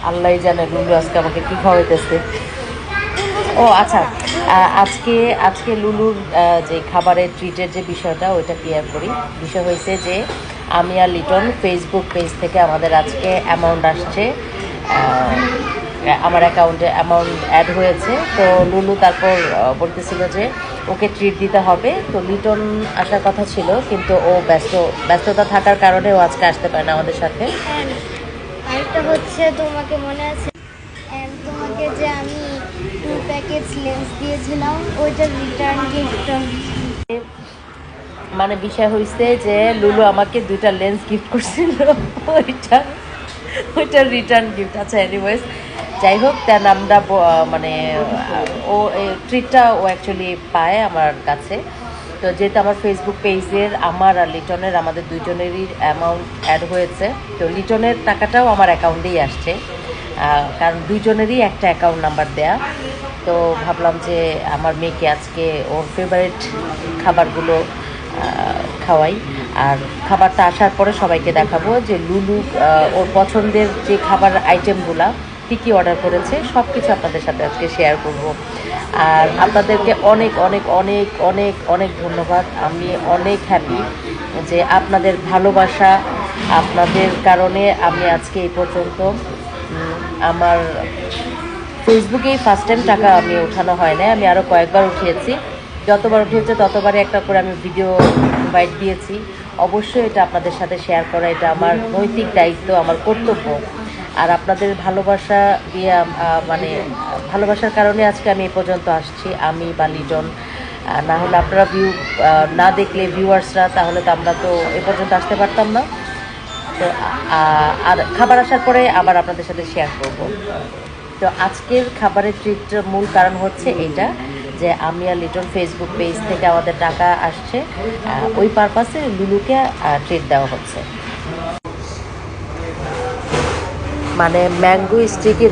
আল্লাহই জানে লুলু আজকে আমাকে কি খাওয়াইতেছে। ও আচ্ছা, আজকে আজকে লুলুর যে খাবারের ট্রিটের যে বিষয়টা ওইটা ক্লিয়ার করি। বিষয় হয়েছে যে আমি আর লিটন ফেসবুক পেজ থেকে আমাদের আজকে অ্যামাউন্ট আসছে, আমার অ্যাকাউন্টে অ্যামাউন্ট অ্যাড হয়েছে। তো লুলু তারপর বলতেছিল যে ওকে ট্রিট দিতে হবে। তো লিটন আসার কথা ছিল, কিন্তু ও ব্যস্ততা থাকার কারণে ও আজকে আসতে পারে না আমাদের সাথে। আরেকটা হচ্ছে, তোমাকে মনে আছে তোমাকে যে আমি 2 প্যাকেট লেন্স দিয়েছিলাম, ওইটার রিটার্ন গিফট। মানে বিষয় হয়েছে যে লুলু আমাকে 2টা লেন্স গিফট করছিল, ওইটা ওইটার রিটার্ন গিফট। আচ্ছা এনিওয়েজ, যাই হোক, দেন আমরা মানে ও ট্রিটটা ও অ্যাকচুয়ালি পায় আমার কাছে। তো যেহেতু আমার ফেসবুক পেজের আমার আর লিটনের আমাদের দুইজনেরই অ্যামাউন্ট অ্যাড হয়েছে, তো লিটনের টাকাটাও আমার অ্যাকাউন্টেই আসছে, কারণ দুইজনেরই একটা অ্যাকাউন্ট নাম্বার দেয়া। তো ভাবলাম যে আমার মেয়েকে আজকে ওর ফেভারিট খাবারগুলো খাওয়াই। আর খাবারটা আসার পরে সবাইকে দেখাবো যে লুলু ওর পছন্দের যে খাবার আইটেমগুলা কী কী অর্ডার করেছে সব কিছু আপনাদের সাথে আজকে শেয়ার করব। আর আপনাদেরকে অনেক অনেক অনেক অনেক অনেক ধন্যবাদ। আমি অনেক হ্যাপি যে আপনাদের ভালোবাসা, আপনাদের কারণে আমি আজকে এই পর্যন্ত আমার ফেসবুকেই ফার্স্ট টাইম টাকা আমি ওঠানো হয় না, আমি আরও কয়েকবার উঠিয়েছি। যতবার উঠিয়েছে ততবারই একটা করে আমি ভিডিও ইনভাইট দিয়েছি। অবশ্যই এটা আপনাদের সাথে শেয়ার করা এটা আমার নৈতিক দায়িত্ব, আমার কর্তব্য। আর আপনাদের ভালোবাসা দিয়ে মানে ভালোবাসার কারণে আজকে আমি এ পর্যন্ত আসছি, আমি বা লিটন। না হলে আপনারা না দেখলে ভিউয়ার্সরা, তাহলে তো আমরা তো এ পর্যন্ত আসতে পারতাম না। তো আর খাবার আসার পরে আবার আপনাদের সাথে শেয়ার করব। তো আজকের খাবারের ট্রিটটার মূল কারণ হচ্ছে এইটা, যে আমি আর লিটন ফেসবুক পেজ থেকে আমাদের টাকা আসছে, ওই পারপাসে লুলুকে ট্রিট দেওয়া হচ্ছে। মানে ম্যাঙ্গো স্টিকি